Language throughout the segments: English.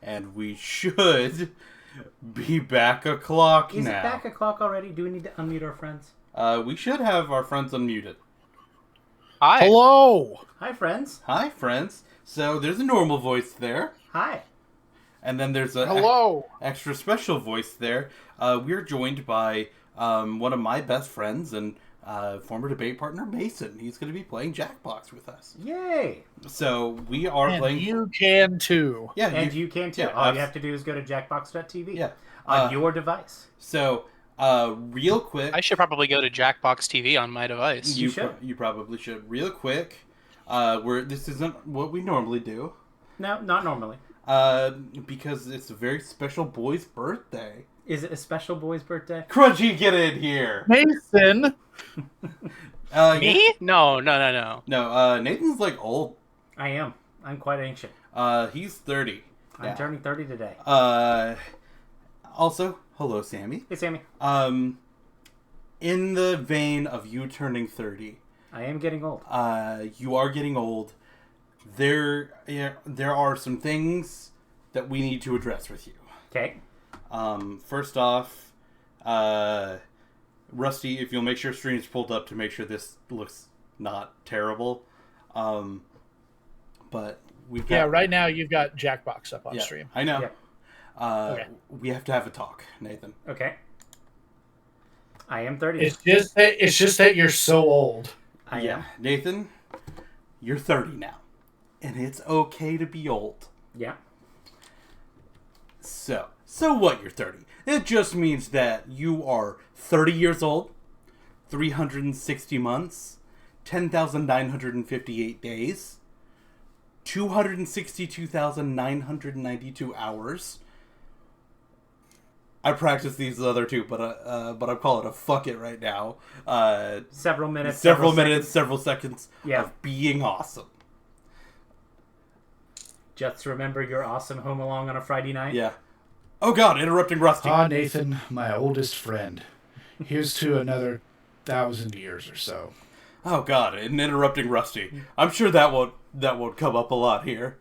And we should be back o'clock now. Is it back o'clock already? Do we need to unmute our friends? We should have our friends unmuted. Hi. Hello. Hi, friends. Hi, friends. So there's a normal voice there. Hi. And then there's a Hello. extra special voice there. We're joined by one of my best friends and former debate partner, Mason. He's going to be playing Jackbox with us. Yay. So we are And playing... you can too. Yeah, And you can too. yeah, All you have to do is go to jackbox.tv Yeah. on your device. So, real quick... I should probably go to Jackbox TV on my device. You should. You probably should. Real quick, this isn't what we normally do. No, not normally. Because it's a very special boy's birthday. Is it a special boy's birthday? Crunchy, get in here! Mason. Me? No. No, Nathan's like old. I am. I'm quite ancient. He's 30. I'm turning 30 today. Also, hello, Sammy. Hey, Sammy. In the vein of you turning 30, I am getting old. you are getting old. There are some things that we need to address with you. Okay. First off, Rusty, if you'll make sure stream's pulled up to make sure this looks not terrible. But we've got... Yeah, right now you've got Jackbox up on stream. I know. Yeah. Okay. We have to have a talk, Nathan. Okay. I am 30. It's just that you're so old. I am. Nathan, you're 30 now. And it's okay to be old. Yeah. So what, you're 30? It just means that you are 30 years old, 360 months, 10,958 days, 262,992 hours. I practiced these other two, but I'm calling it a fuck it right now. Several minutes. Several minutes, several seconds Yeah. of being awesome. Just remember you're awesome home along on a Friday night. Yeah. Oh god, interrupting Rusty. Nathan, my oldest friend. Here's to another 1,000 years or so. Oh god, and interrupting Rusty. I'm sure that won't come up a lot here.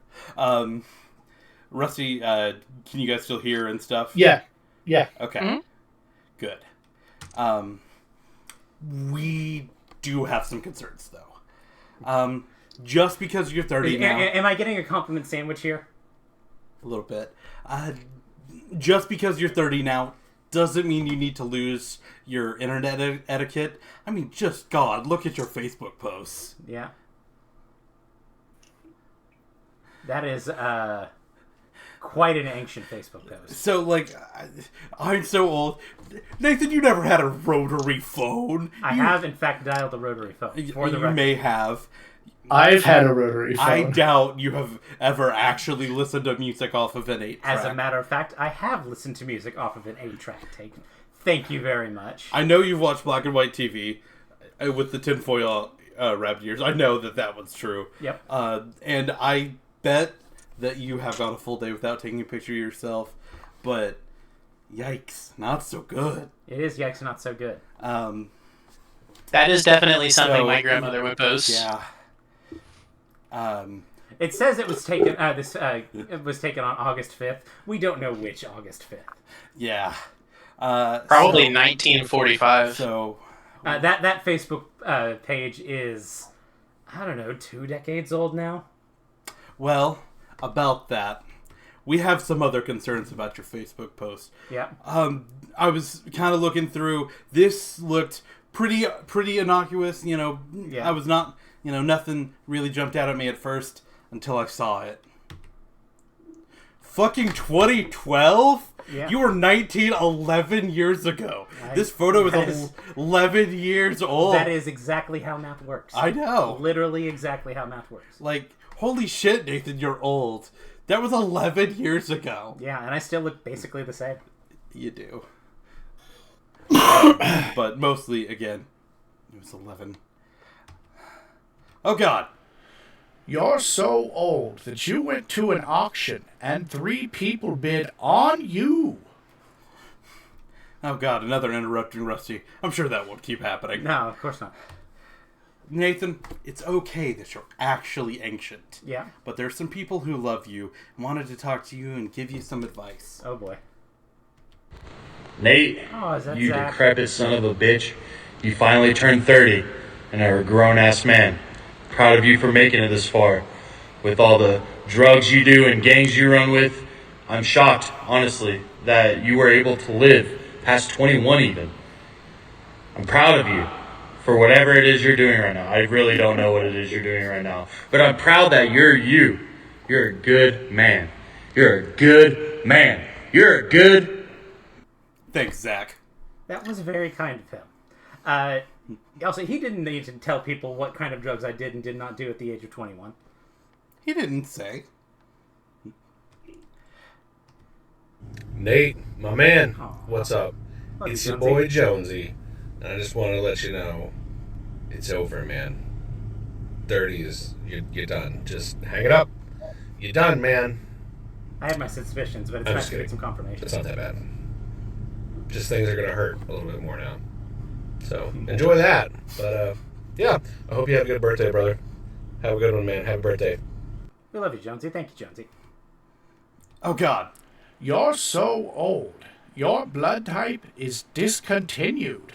Rusty, can you guys still hear and stuff? Yeah. Yeah. Okay. Mhm. Good. We do have some concerns though. Just because you're 30 now, Am I getting a compliment sandwich here? a little bit. Just because you're 30 now doesn't mean you need to lose your internet etiquette. I mean, just God, look at your Facebook posts. Yeah. That is quite an ancient Facebook post. So, like, I'm so old. Nathan, you never had a rotary phone. I have, in fact, dialed the rotary phone. For the You record. may have. I've had a rotary phone. I doubt you have ever actually listened to music off of an 8-track. As a matter of fact, I have listened to music off of an 8-track tape. Thank you very much. I know you've watched black and white TV with the tinfoil wrapped ears. I know that was true. Yep. And I bet that you have gone a full day without taking a picture of yourself. But, yikes, not so good. It is yikes not so good. That is definitely something So- my grandmother would post. Yeah. It says it was taken. It was taken on August 5th. We don't know which August 5th. Yeah. Probably 1945. So, That Facebook page is, I don't know, 2 decades old now. well, about that, we have some other concerns about your Facebook post. Yeah. I was kind of looking through. This looked pretty innocuous. You know, Yeah. I was not. You know, nothing really jumped out at me at first until I saw it. Fucking 2012? Yeah. You were 19 11 years ago. I- This photo that is is- 11 years old. That is exactly how math works. I know. Literally exactly how math works. Like, holy shit, Nathan, you're old. That was 11 years ago. Yeah, and I still look basically the same. You do. But mostly, again, it was 11. Oh, God. You're so old that you went to an auction and 3 people bid on you. Oh, God, another interrupting Rusty. I'm sure that won't keep happening. No, of course not. Nathan, it's okay that you're actually ancient. Yeah. But there's some people who love you and wanted to talk to you and give you some advice. Oh boy. Nate, Oh, is that you Zach? decrepit son of a bitch. You finally turned 30 and are a grown-ass man. Proud of you for making it this far. With all the drugs you do and gangs you run with, I'm shocked, honestly, that you were able to live past 21 even. I'm proud of you for whatever it is you're doing right now. I really don't know what it is you're doing right now. But I'm proud that you're you. You're a good man. You're a good man. You're a good... Thanks, Zach. That was very kind of him. Also, he didn't need to tell people what kind of drugs I did and did not do at the age of 21. He didn't say. Nate, my man, Aw. what's up? Love It's you, your Jonesy. boy Jonesy. And I just want to let you know, it's over, man. 30 is, you're done. Just hang it up. You're done, man. I had my suspicions, but it's I'm nice just to get kidding. some confirmation. It's not that bad. Just things are going to hurt a little bit more now. So, enjoy that. But, yeah, I hope you have a good birthday, brother. Have a good one, man. Happy birthday. We love you, Jonesy. Thank you, Jonesy. Oh, God. You're so old. Your blood type is discontinued.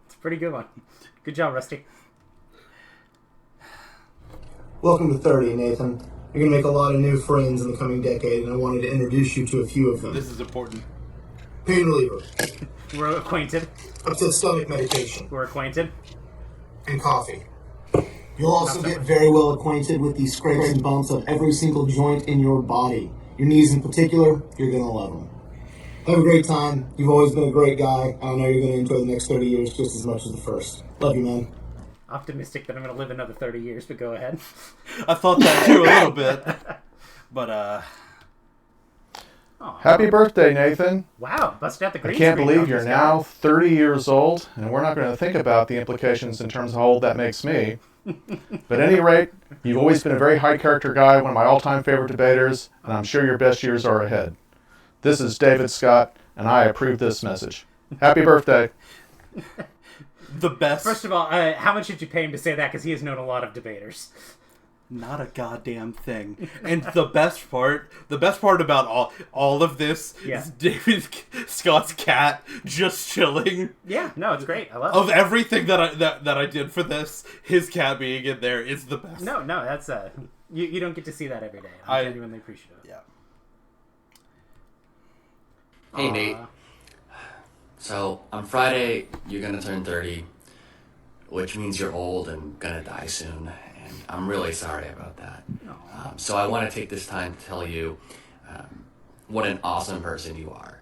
It's a pretty good one. Good job, Rusty. Welcome to 30, Nathan. You're going to make a lot of new friends in the coming decade, and I wanted to introduce you to a few of them. This is important. Pain reliever, We're acquainted. upset stomach medication, We're acquainted. and coffee. You'll also get very well acquainted with the scrapes and bumps of every single joint in your body. Your knees in particular, you're going to love them. Have a great time. You've always been a great guy. I know you're going to enjoy the next 30 years just as much as the first. Love you, man. Optimistic that I'm going to live another 30 years, but go ahead. I thought that too a little bit. But, Happy birthday, Nathan. Wow, busted out the I green can't screen believe on you're this now guy. 30 years old, and we're not going to think about the implications in terms of how old that makes me. But at any rate, you've always been a very high character guy, one of my all-time favorite debaters, and I'm sure your best years are ahead. This is David Scott, and I approve this message. Happy birthday. the best... First of all, how much did you pay him to say that? Because he has known a lot of debaters. Not a goddamn thing. And the best part about all of this Yeah. is David Scott's cat just chilling. Yeah, no, it's great. I love Of it. everything that I did for this, his cat being in there is the best. No, that's you don't get to see that every day. I I'm genuinely appreciative. Yeah. Hey, Nate. Aw. So, on Friday, you're gonna turn 30, which means you're old and gonna die soon, and I'm really sorry about that. So I want to take this time to tell you what an awesome person you are.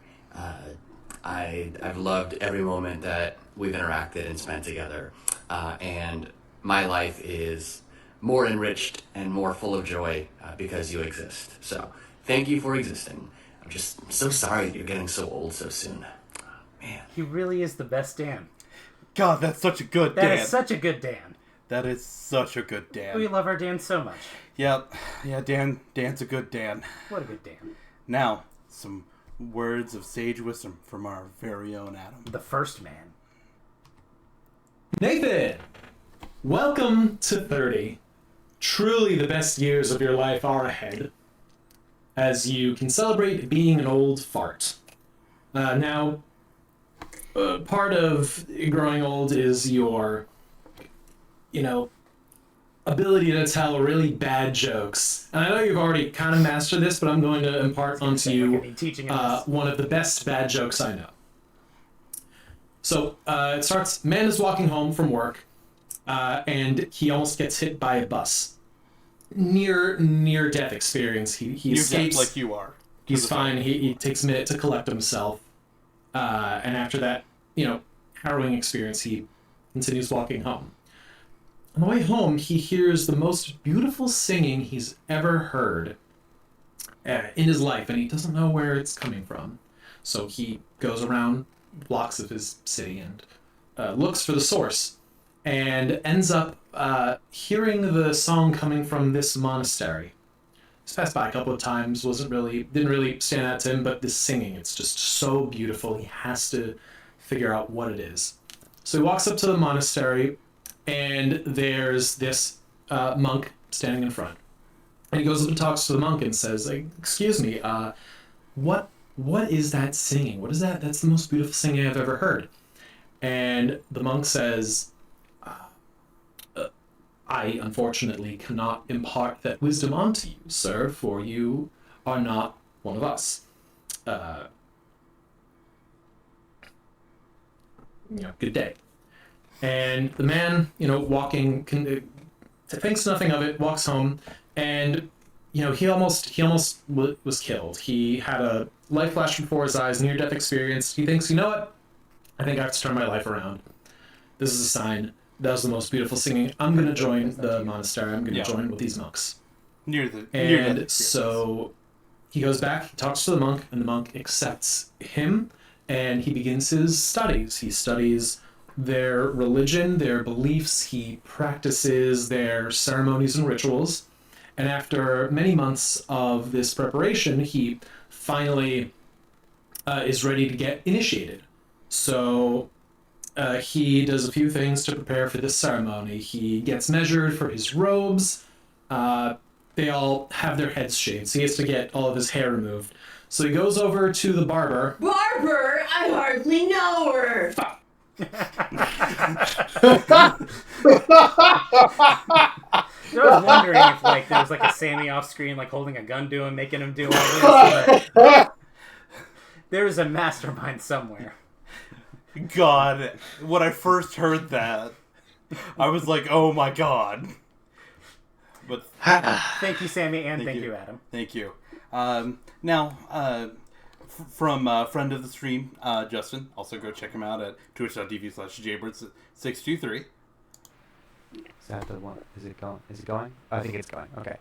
I've loved every moment that we've interacted and spent together, and my life is more enriched and more full of joy because you exist. So, thank you for existing. I'm just so sorry that you're getting so old so soon. Man. He really is the best Dan. God, that's such a good That Dan. is such a good Dan. That is such a good Dan. We love our Dan so much. Yep. Yeah, Dan's a good Dan. What a good Dan. Now, some words of sage wisdom from our very own Adam. The first man. Nathan, welcome to 30. Truly the best years of your life are ahead, as you can celebrate being an old fart. Now, part of growing old is your, ability to tell really bad jokes. And I know you've already kind of mastered this, but I'm going to impart onto We're gonna you be teaching him this. one of the best bad jokes I know. So it starts, man is walking home from work, and he almost gets hit by a bus. Near death experience. He You escapes. like you are. He's fine. He takes a minute to collect himself. And after that, harrowing experience, he continues walking home. On the way home, he hears the most beautiful singing he's ever heard in his life, and he doesn't know where it's coming from. So he goes around blocks of his city and looks for the source, and ends up hearing the song coming from this monastery. He's passed by a couple of times, didn't really stand out to him, but this singing, it's just so beautiful, he has to figure out what it is. So he walks up to the monastery, and there's this monk standing in front. And he goes up and talks to the monk and says, like, "Excuse me, what is that singing? What is that? That's the most beautiful singing I've ever heard." And the monk says, "I unfortunately cannot impart that wisdom onto you, sir, for you are not one of us. Good day." And the man, walking, thinks nothing of it, walks home, and he almost was killed. He had a life flash before his eyes, near-death experience. He thinks, you know what? I think I have to turn my life around. This is a sign. That was the most beautiful singing. I'm going to join the monastery. I'm going to join with these monks. So he goes back, he talks to the monk, and the monk accepts him, and he begins his studies. He studies their religion, their beliefs. He practices their ceremonies and rituals. And after many months of this preparation, he finally is ready to get initiated. So he does a few things to prepare for this ceremony. He gets measured for his robes. They all have their heads shaved, so he has to get all of his hair removed. So he goes over to the barber. Barber? I hardly know her. I was wondering if there was a Sammy off screen holding a gun to him, making him do all this. But there's a mastermind somewhere. God, when I first heard that, I was like, "Oh my God!" But thank you, Sammy, and thank you, Adam. Thank you. Now, from friend of the stream, Justin. Also, go check him out at twitch.tv/jaybirds623. Is that the one? Is it going? Is it going? I think it's going. Okay.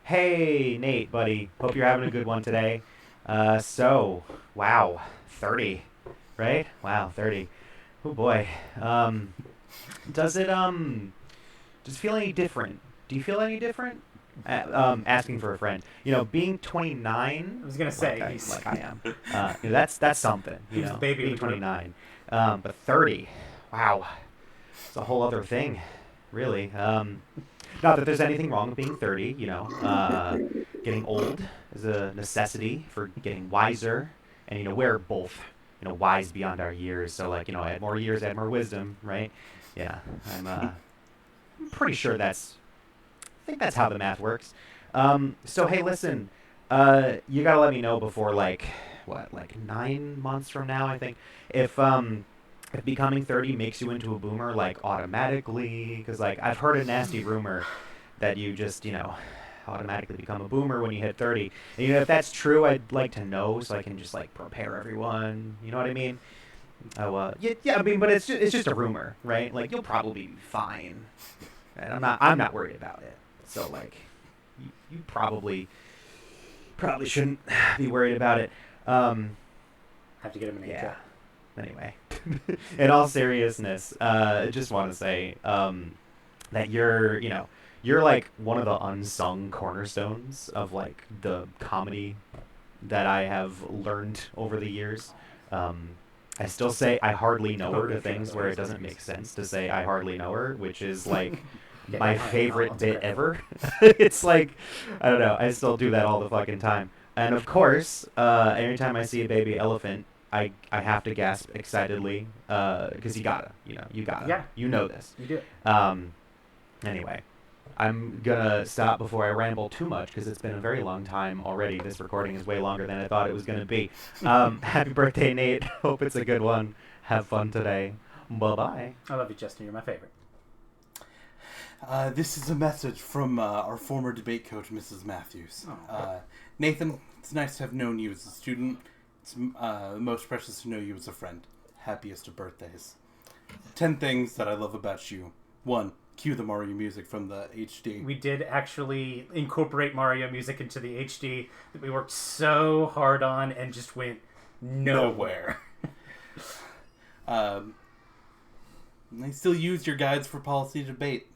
Hey, Nate, buddy. Hope you're having a good one today. Wow, 30, right? Wow, 30. Oh boy. Does it feel any different? Do you feel any different? Asking for a friend. Being 29. I was gonna say like I am. That's something. He's the baby being 29. But 30. Wow. It's a whole other thing, really. Not that there's anything wrong with being 30. Getting old is a necessity for getting wiser, and we're both wise beyond our years. So I had more years, I had more wisdom, right? Yeah. I'm pretty sure I think that's how the math works. So hey, listen, you gotta let me know before 9 months from now, I think, if becoming 30 makes you into a boomer automatically, because I've heard a nasty rumor that you just automatically become a boomer when you hit 30. And if that's true, I'd like to know so I can just prepare everyone. You know what I mean? Oh, yeah. I mean, but it's just a rumor, right? You'll probably be fine, and I'm not worried about it. So you probably shouldn't be worried about it. Have to get him an yeah. Anyway, in all seriousness, I just want to say that you're one of the unsung cornerstones of the comedy that I have learned over the years. I still say I hardly know her to things where it doesn't make sense to say I hardly know her, which is my favorite bit ever. It's I don't know, I still do that all the fucking time. And of course, every time I see a baby elephant, I have to gasp excitedly, because you gotta. Yeah. You know this. You do. Anyway, I'm gonna stop before I ramble too much, because it's been a very long time already. This recording is way longer than I thought it was gonna be. Happy birthday, Nate. Hope it's a good one. Have fun today. Bye-bye. I love you, Justin. You're my favorite. This is a message from our former debate coach, Mrs. Matthews. Nathan, it's nice to have known you as a student. It's most precious to know you as a friend. Happiest of birthdays. 10 things that I love about you. 1. Cue the Mario music from the HD. We did actually incorporate Mario music into the HD that we worked so hard on and just went nowhere. I still use your guides for policy debate.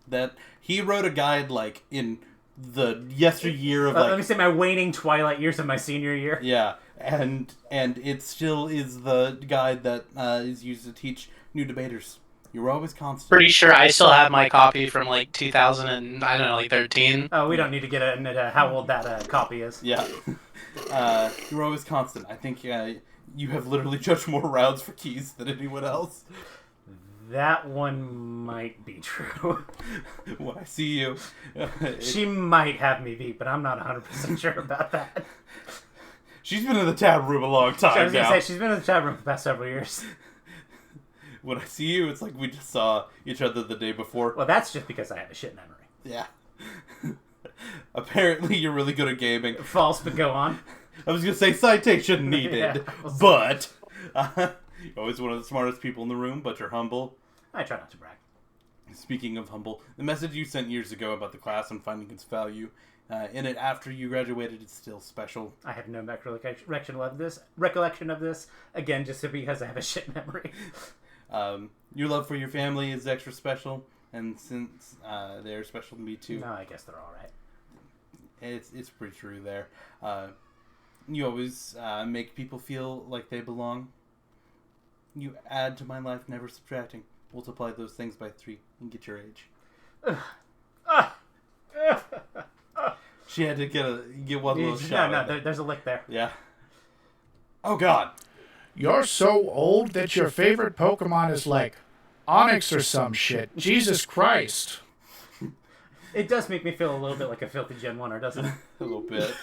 That he wrote a guide in the yesteryear of let me say my waning twilight years of my senior year. Yeah, and it still is the guide that is used to teach new debaters. You were always constant. Pretty sure I still have my copy from like 2000 and I don't know, like 13. Oh, we don't need to get into how old that copy is. Yeah. You were always constant. I think you have literally judged more rounds for keys than anyone else. That one might be true. When I see you... She might have me beat, but I'm not 100% sure about that. She's been in the tab room a long time now. I was going to say, she's been in the tab room for the past several years. When I see you, it's like we just saw each other the day before. Well, that's just because I have a shit memory. Yeah. Apparently, you're really good at gaming. False, but go on. I was going to say citation needed, but... you're always one of the smartest people in the room, but you're humble. I try not to brag. Speaking of humble, the message you sent years ago about the class and finding its value, in it after you graduated, it's still special. I have no recollection of this. Again, just because I have a shit memory. Your love for your family is extra special, and since they're special to me too. No, I guess they're all right. It's pretty true there. You always make people feel like they belong. You add to my life, never subtracting. Multiply those things by 3 and get your age. She had to get one little shot. No, there's a lick there. Yeah. Oh God. You're so old that your favorite Pokemon is like Onyx or some shit. Jesus Christ. It does make me feel a little bit like a filthy Gen 1er, doesn't it? A little bit.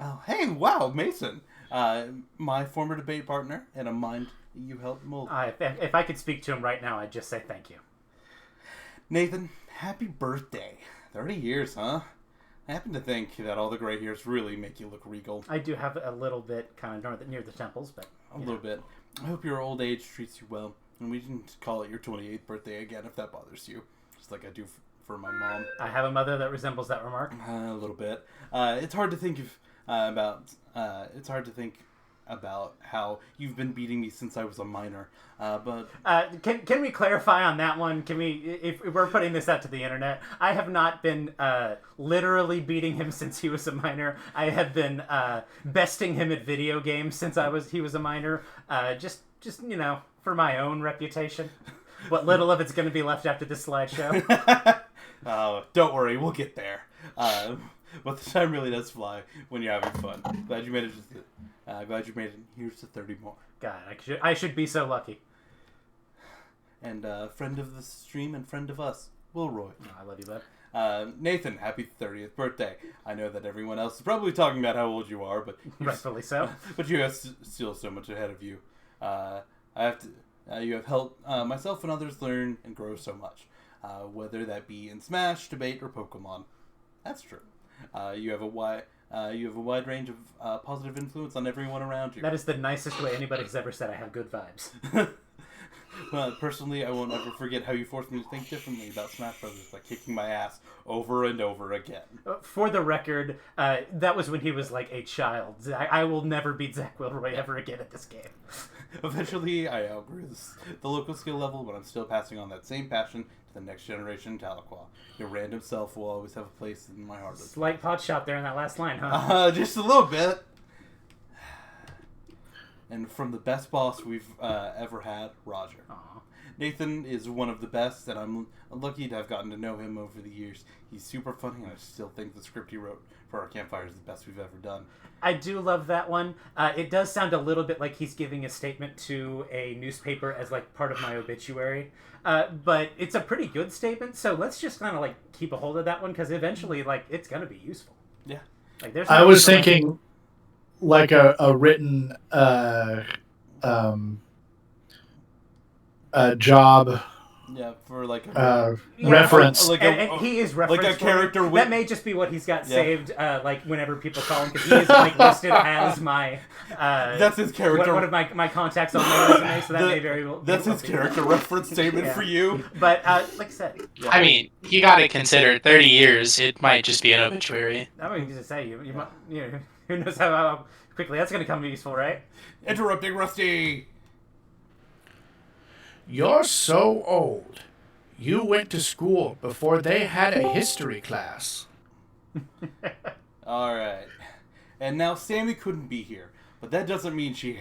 Oh, hey, wow, Mason. My former debate partner and a mind you helped mold. If I could speak to him right now, I'd just say thank you. Nathan, happy birthday. 30 years, huh? I happen to think that all the gray hairs really make you look regal. I do have a little bit kind of near the temples, but... A little bit. I hope your old age treats you well, and we can call it your 28th birthday again if that bothers you. Just like I do for my mom. I have a mother that resembles that remark. A little bit. It's hard to think about how you've been beating me since I was a minor. But can we clarify on that one? Can we, if we're putting this out to the internet, I have not been literally beating him since he was a minor. I have been besting him at video games since he was a minor. Just for my own reputation. What little of it's going to be left after this slideshow. Oh, don't worry, we'll get there. But the time really does fly when you're having fun. Glad you made it. Glad you made it. Here's to 30 more. God, I should be so lucky. And friend of the stream and friend of us, Will Roy. Oh, I love you, bud. Nathan, happy 30th birthday. I know that everyone else is probably talking about how old you are, but rightfully so. But you have still so much ahead of you. You have helped myself and others learn and grow so much, whether that be in Smash, debate, or Pokemon. That's true. You have a wide range of positive influence on everyone around you. That is the nicest way anybody's ever said I have good vibes. Well, personally, I won't ever forget how you forced me to think differently about Smash Brothers by kicking my ass over and over again. For the record, that was when he was like a child. I will never beat Zach Wilroy ever again at this game. Eventually, I outgrew the local skill level, but I'm still passing on that same passion to the next generation Tahlequah. Your random self will always have a place in my heart. Slight pot shot there in that last line, huh? Just a little bit. And from the best boss we've ever had, Roger. Aww. Nathan is one of the best, and I'm lucky to have gotten to know him over the years. He's super funny, and I still think the script he wrote for our campfire is the best we've ever done. I do love that one. It does sound a little bit like he's giving a statement to a newspaper as like part of my obituary. But it's a pretty good statement, so let's just kind of like keep a hold of that one, because eventually like it's going to be useful. Yeah. Like, there's I was thinking like a written job. Yeah, for like a reference. And he is referenced. Like a character. That may just be what he's got saved. Like whenever people call him, because he is like listed as my. That's his character. One of my contacts on my resume, so that may very well. That's his character reference statement for you. But like I said, I mean, you got to consider 30 years. It might just be an obituary. I mean, just say you might, who knows how quickly that's going to come useful, right? Interrupting Rusty. You're so old. You went to school before they had a history class. All right. And now Sammy couldn't be here, but that doesn't mean she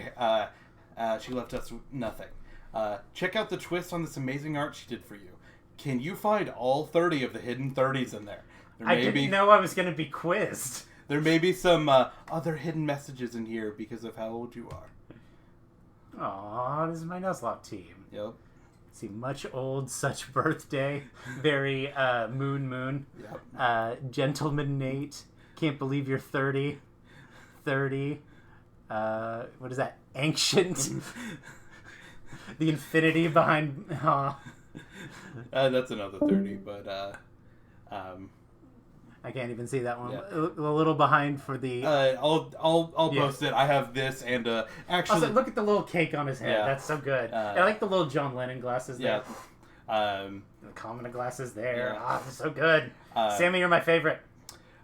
She left us with nothing. Check out the twist on this amazing art she did for you. Can you find all 30 of the hidden 30s in there? I didn't know I was going to be quizzed. There may be some other hidden messages in here because of how old you are. Aw, this is my Nuzlocke team. Yep. See, much old, such birthday. Very moon. Yep. Gentleman Nate. Can't believe you're 30. 30. What is that? Ancient. The infinity behind. That's another 30, but I can't even see that one. Yeah. A little behind for the. I'll post it. I have this and actually. Also, look at the little cake on his head. Yeah. That's so good. I like the little John Lennon glasses there. Yeah. The Common glasses there. Yeah. Ah, they're so good. Sammy, you're my favorite.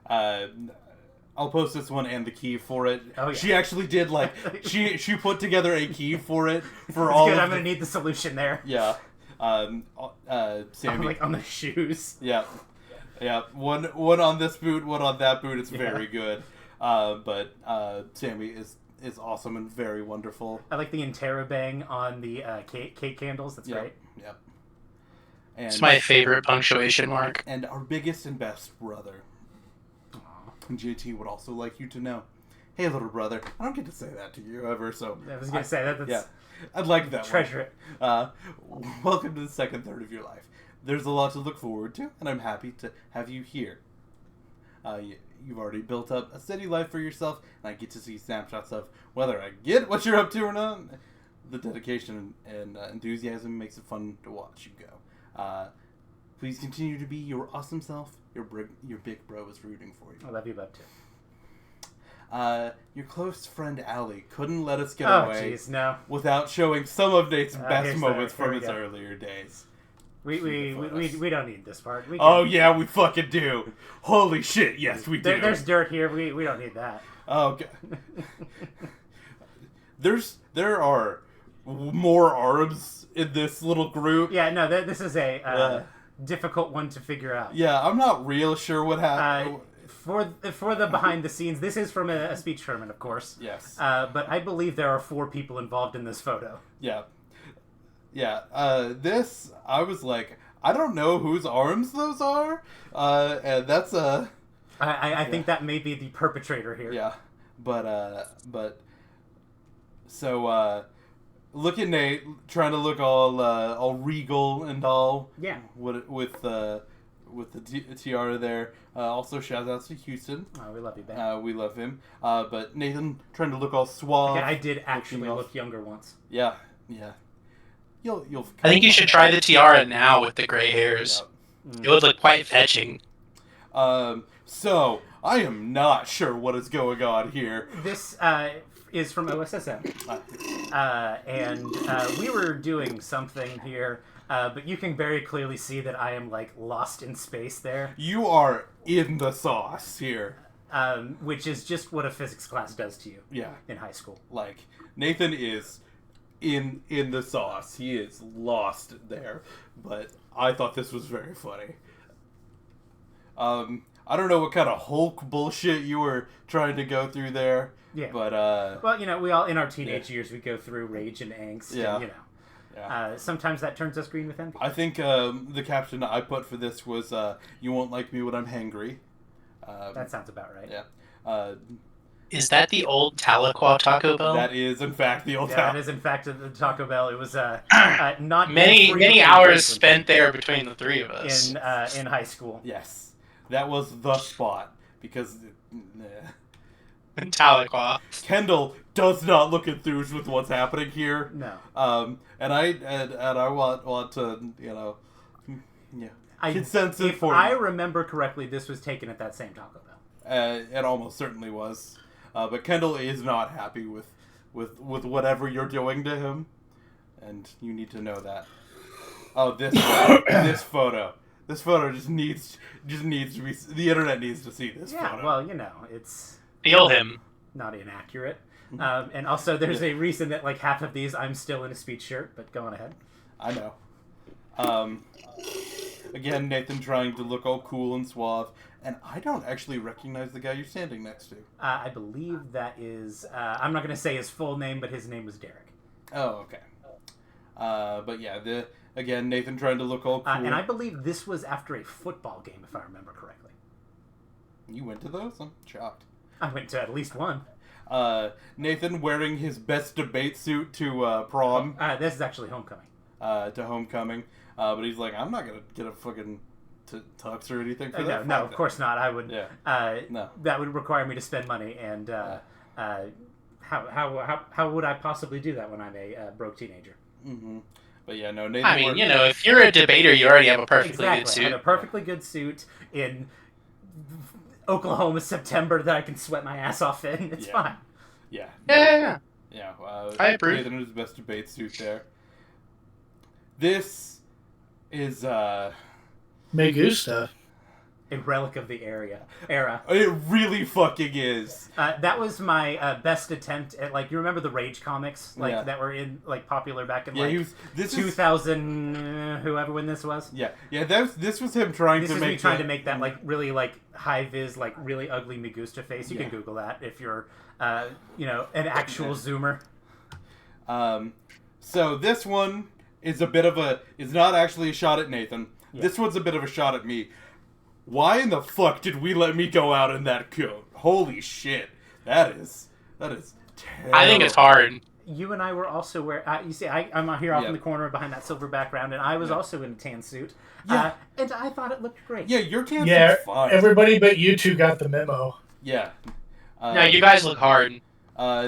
I'll post this one and the key for it. Oh, yeah. She actually did she put together a key for it for That's all. good. Of I'm gonna need the solution there. Yeah. Sammy. Like on the shoes. Yeah. Yeah. One on this boot, one on that boot. It's very good. But Sammy is awesome and very wonderful. I like the interrobang on the cake candles. That's great. Yep. And It's my favorite punctuation mark. And our biggest and best brother. And JT would also like you to know. Hey, little brother. I don't get to say that to you ever, so... I was going to say that. That's... Yeah. I'd like that Treasure it. Welcome to the second third of your life. There's a lot to look forward to, and I'm happy to have you here. You've already built up a steady life for yourself, and I get to see snapshots of whether I get what you're up to or not. The dedication and enthusiasm makes it fun to watch you go. Please continue to be your awesome self. Your big bro is rooting for you. I love you, bub, too. Your close friend Allie couldn't let us get away without showing some of Nate's best moments from his earlier days. We don't need this part. Yeah, we fucking do. Holy shit, yes, we do. There's dirt here. We don't need that. Okay. There are more arms in this little group. Yeah, no, this is a difficult one to figure out. Yeah, I'm not real sure what happened. For the behind the scenes, this is from a speech Sherman, of course. Yes. But I believe there are 4 people involved in this photo. Yeah. Yeah. This, I was like, I don't know whose arms those are. And that's I think that may be the perpetrator here. Yeah. So, look at Nate trying to look all regal and all. Yeah. With the tiara there. Also, shout outs to Houston. Oh, we love you, Ben. We love him. But Nathan trying to look all suave. Okay, I did actually look younger once. Yeah. Yeah. You'll. I think you should try the tiara now with the gray hairs. It would look quite fetching. So I am not sure what is going on here. This is from OSSM, and we were doing something here, but you can very clearly see that I am like lost in space there. You are in the sauce here, which is just what a physics class does to you. Yeah, in high school. Like Nathan is in the sauce. He is lost there, but I thought this was very funny. I don't know what kind of Hulk bullshit you were trying to go through there. Yeah. But well, we all in our teenage years we go through rage and angst. Yeah. And, sometimes that turns us green with envy. I think the caption I put for this was "You won't like me when I'm hangry." That sounds about right. Yeah. Is that the old Tahlequah Taco Bell? That is, in fact, the old. Yeah, that is, in fact, the Taco Bell. It was not many hours spent there between the three of us in high school. Yes, that was the spot because Tahlequah. Kendall does not look enthused with what's happening here. No. And I want to consensus if for I remember correctly, this was taken at that same Taco Bell. It almost certainly was. But Kendall is not happy with whatever you're doing to him, and you need to know that. Oh, this photo. This photo just needs to be. The internet needs to see this photo. Yeah, well, it's feel him. Not inaccurate. And also, there's a reason that like half of these I'm still in a speech shirt. But go on ahead. I know. Again, Nathan trying to look all cool and suave. And I don't actually recognize the guy you're standing next to. I believe that is... I'm not going to say his full name, but his name was Derek. Oh, okay. But yeah, again, Nathan trying to look all cool. And I believe this was after a football game, if I remember correctly. You went to those? I'm shocked. I went to at least one. Nathan wearing his best debate suit to prom. This is actually homecoming. To homecoming. But he's like, I'm not going to get a fucking tux or anything for that. No, of course not. I would. Yeah. No. That would require me to spend money, and how would I possibly do that when I'm a broke teenager? Mm-hmm. But yeah, no. Nathan I mean, if you're a debater, you already have a perfectly good suit. I have a perfectly good suit in Oklahoma September that I can sweat my ass off in. It's fine. Yeah. Yeah. I approve. Nathan in his best debate suit there. This is Me gusta. A relic of the era. It really fucking is. That was my best attempt at, you remember the Rage comics that were popular back in 2000, whoever when this was. Yeah. This was him trying to make. Trying to make that really high vis really ugly Migusta face. You can Google that if you're an actual Zoomer. So this one is is not actually a shot at Nathan. Yeah. This one's a bit of a shot at me. Why in the fuck did we let me go out in that coat? Holy shit. That is terrible. I think it's hard. You and I were also wearing... you see, I'm here off in the corner behind that silver background, and I was also in a tan suit. Yeah. And I thought it looked great. Yeah, your tan suit's fine. Everybody but you two got the memo. Yeah. No, you guys look hard.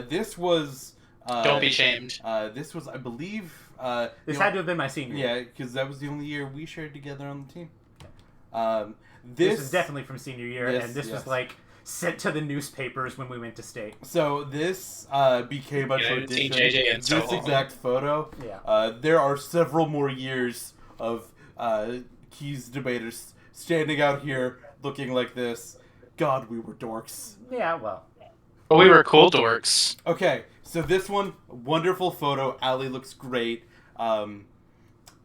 This was... Don't be shamed. This was, I believe... this had to have been my senior year. Yeah, because that was the only year we shared together on the team. This is definitely from senior year, and this was sent to the newspapers when we went to state. So this became a tradition. This exact photo. Yeah. There are several more years of Keys debaters standing out here looking like this. God, we were dorks. Yeah, well. But we were cool dorks. Okay, so this one, wonderful photo. Allie looks great. Nathan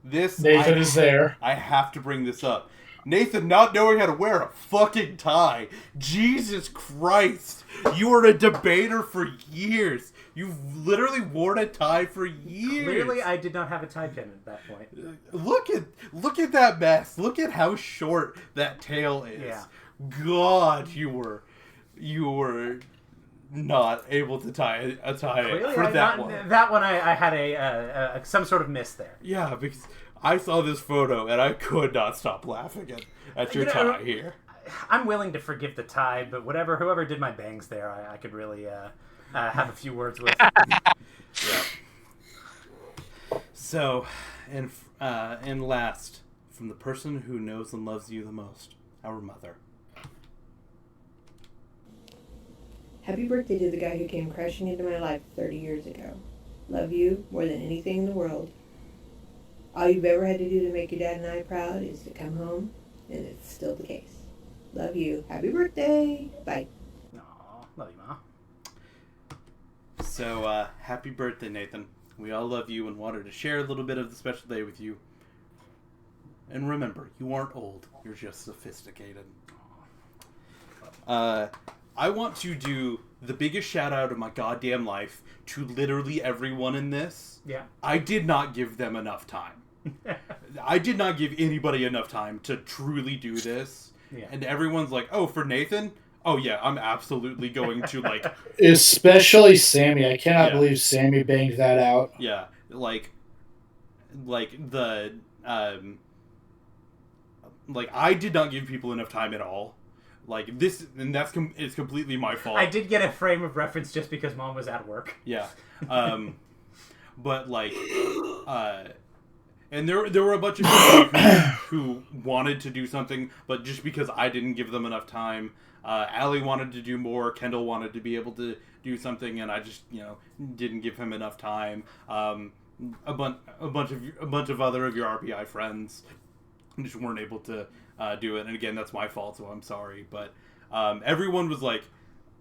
is there. I have to bring this up. Nathan not knowing how to wear a fucking tie. Jesus Christ. You were a debater for years. You literally wore a tie for years. Clearly I did not have a tie pin at that point. Look at that mess. Look at how short that tail is. Yeah. God, you were not able to tie a tie Clearly for that one. That one I had a some sort of miss there. Yeah, because I saw this photo and I could not stop laughing at your tie here. I'm willing to forgive the tie, but whoever did my bangs there, I could really have a few words with. Yeah. So, and last, from the person who knows and loves you the most, our mother. Happy birthday to the guy who came crashing into my life 30 years ago. Love you more than anything in the world. All you've ever had to do to make your dad and I proud is to come home, and it's still the case. Love you. Happy birthday. Bye. Aw, love you, Ma. So, happy birthday, Nathan. We all love you and wanted to share a little bit of the special day with you. And remember, you aren't old. You're just sophisticated. I want to do the biggest shout out of my goddamn life to literally everyone in this. Yeah. I did not give them enough time. I did not give anybody enough time to truly do this. Yeah. And everyone's like, oh, for Nathan? Oh, yeah, I'm absolutely going to, Especially Sammy. I cannot believe Sammy banged that out. Yeah, like the... I did not give people enough time at all. This, and it's completely my fault. I did get a frame of reference just because Mom was at work. Yeah. But, and there were a bunch of people who wanted to do something, but just because I didn't give them enough time. Allie wanted to do more, Kendall wanted to be able to do something, and I just, didn't give him enough time. A bunch of other of your RPI friends just weren't able to do it, and again, that's my fault, so I'm sorry. But everyone was like,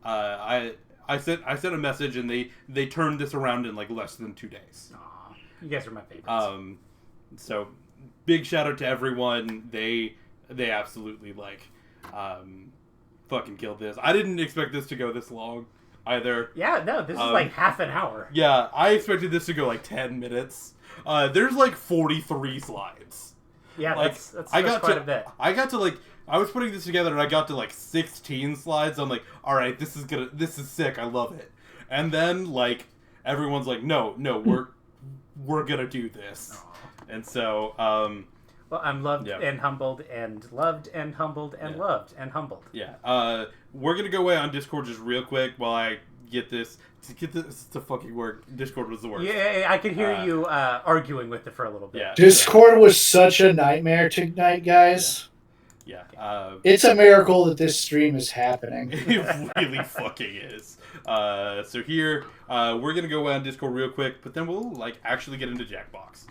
I sent a message, and they turned this around in less than 2 days. Aw, you guys are my favorites. So big shout out to everyone. They absolutely fucking killed this. I didn't expect this to go this long. either. Yeah, no, this is like half an hour. Yeah, I expected this to go like 10 minutes. There's like 43 slides. Yeah, like, that's quite a bit. I got to like, I was putting this together and I got to like 16 slides. I'm like, all right, this is sick. I love it. And then like everyone's like, no, we're gonna do this. Aww. And so, well, I'm loved and humbled and loved and humbled and loved and humbled. Yeah. We're gonna go away on Discord just real quick while I get this. To get this to fucking work, Discord was the worst. Yeah, I could hear you arguing with it for a little bit. Yeah. Discord was such a nightmare tonight, guys. Yeah. It's a miracle that this stream is happening. It really fucking is. So here, we're gonna go on Discord real quick, but then we'll like actually get into Jackbox.